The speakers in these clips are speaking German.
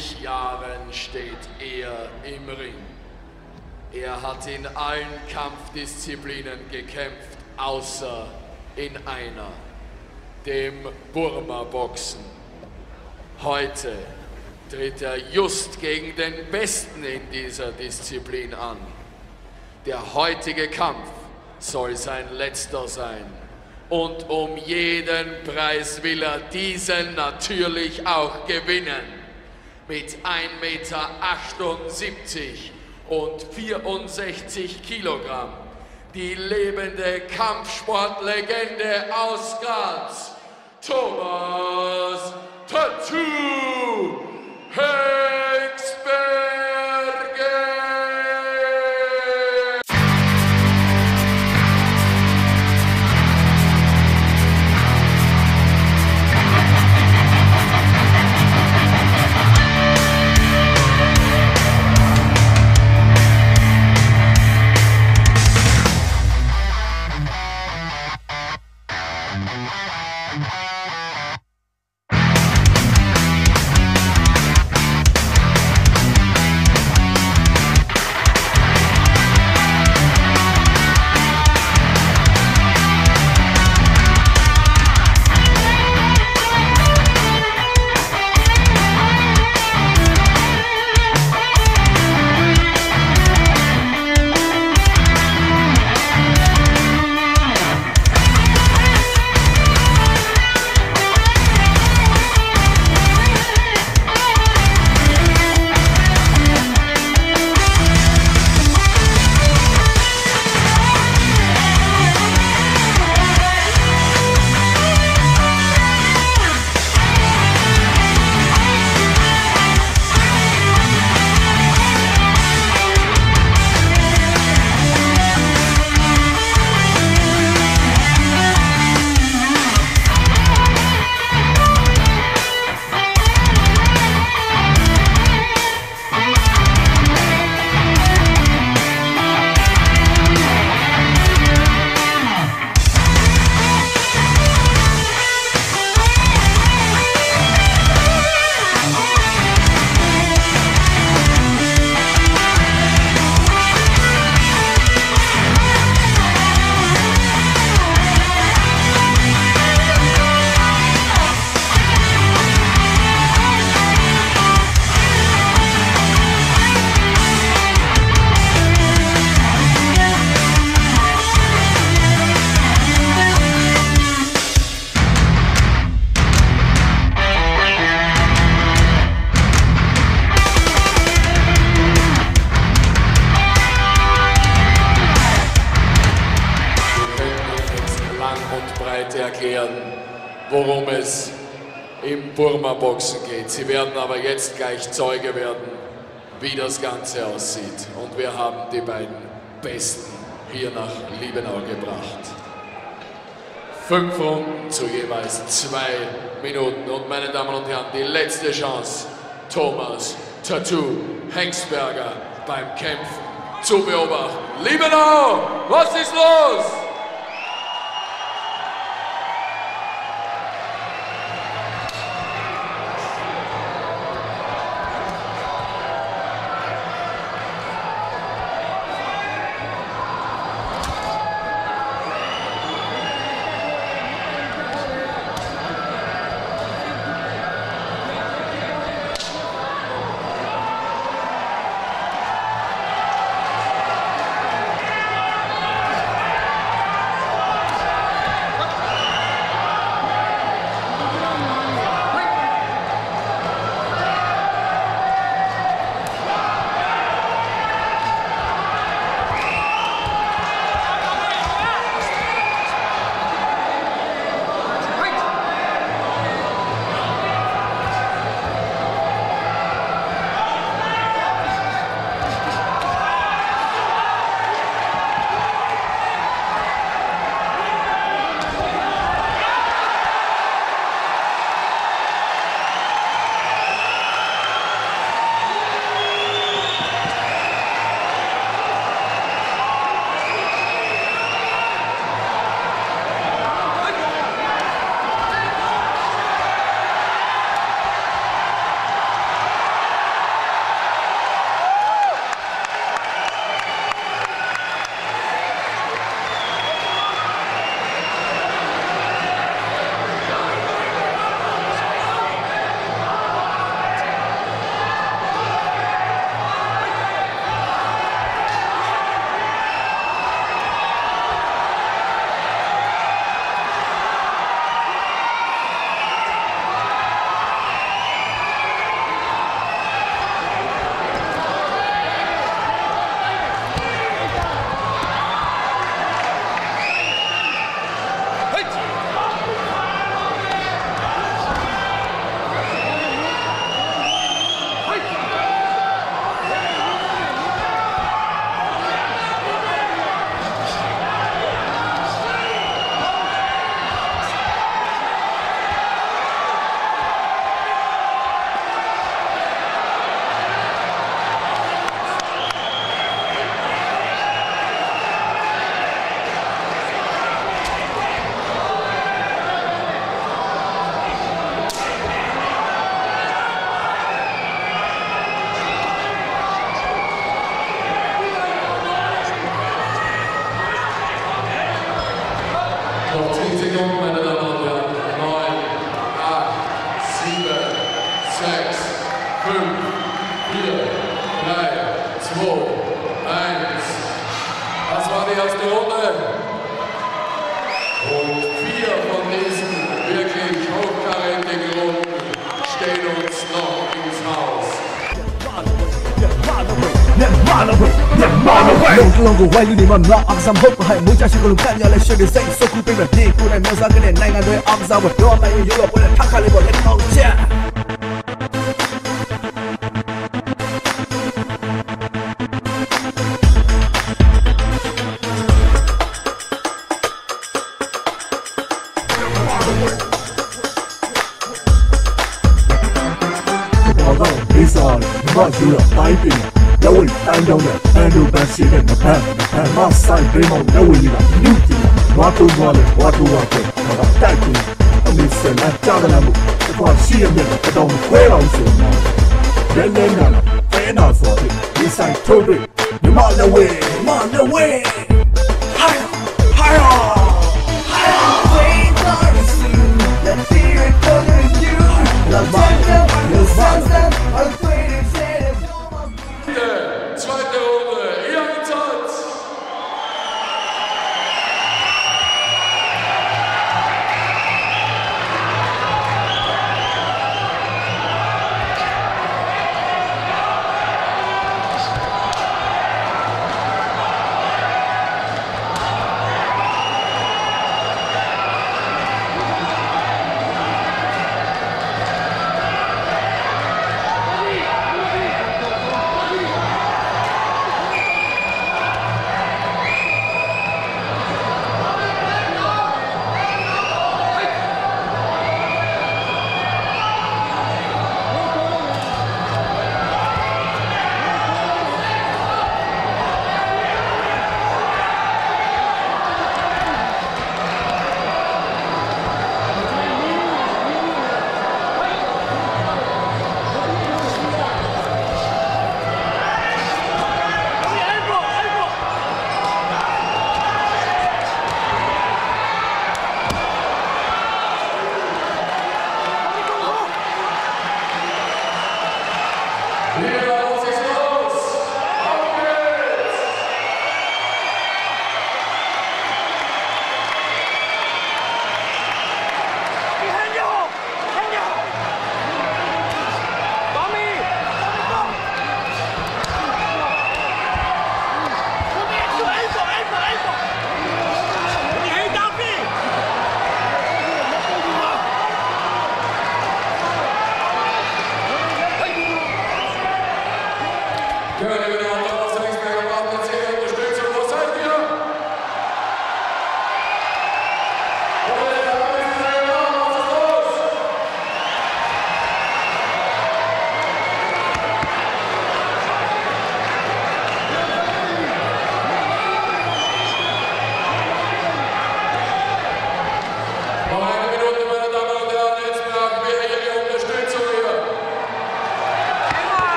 40 Jahren steht er im Ring. Er hat in allen Kampfdisziplinen gekämpft, außer in einer, dem Burma-Boxen. Heute tritt er just gegen den Besten in dieser Disziplin an. Der heutige Kampf soll sein letzter sein. Und um jeden Preis will er diesen natürlich auch gewinnen. Mit 1,78 Meter und 64 Kilogramm. Die lebende Kampfsportlegende aus Graz, Thomas Tattoo Hengstberger. Erklären, worum es im Burma-Boxen geht. Sie werden aber jetzt gleich Zeuge werden, wie das Ganze aussieht. Und wir haben die beiden Besten hier nach Liebenau gebracht. 5 Runden zu jeweils 2 Minuten. Und meine Damen und Herren, die letzte Chance, Thomas Tattoo Hengstberger beim Kämpfen zu beobachten. Liebenau, was ist los? 5, 4, 3, 2, 1. Das war die erste Runde. Und 4 von diesen wirklich hochkarätigen Runden stehen uns noch ins Haus. Long long của quay như mà nó âm sam hốc hay muốn cha chỉ còn cạn nhà lại chơi để say so cool baby đi cô này mua ra cái này này ngàn đôi âm sao mà đó mày yêu là thắc khai lên một lên không cha. It's on, what you are fighting. Đâu rồi, tan đâu nè, tan đâu ta xí đến nè, mà sai bên mong đâu rồi là new thing. What to want, mà đã đại thing. Ông mình sẽ là cha cái làm một, cái quan xí em nhận cái đồng quê lòng sự mà. Đến lên là, phải nào phổ thì, đi sai thôi đi. You man away, higher, higher. Zweite Runde, ihr Einsatz!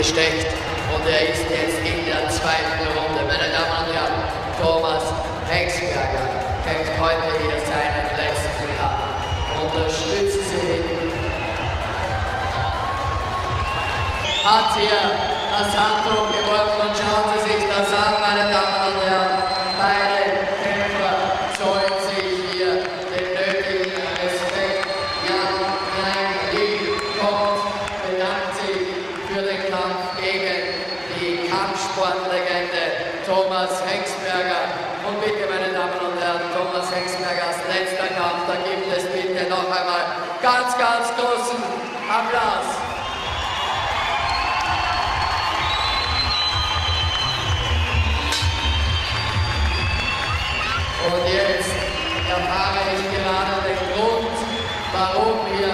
gesteckt und er ist jetzt in der zweiten Runde. Meine Damen und Herren, Thomas Hengstberger kämpft heute hier seinen letzten Kampf. Unterstützt sie. Hat hier das Handtuch geworfen und schauen Sie sich das an, meine Damen und Herren. Beide Kämpfer zollen sich hier den nötigen Respekt. Jan Klein kommt, bedankt sich für den Kampf gegen die Kampfsportlegende Thomas Hengstberger. Und bitte, meine Damen und Herren, Thomas Hengstbergers letzter Kampf, da gibt es bitte noch einmal ganz, ganz großen Applaus. Und jetzt erfahre ich gerade den Grund, warum hier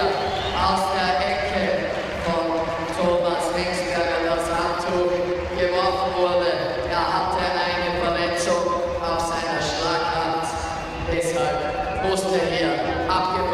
aus der Ecke von Thomas Hengstberger das Handtuch geworfen wurde. Er hatte eine Verletzung auf seiner Schlaghand, deshalb musste hier abgeworfen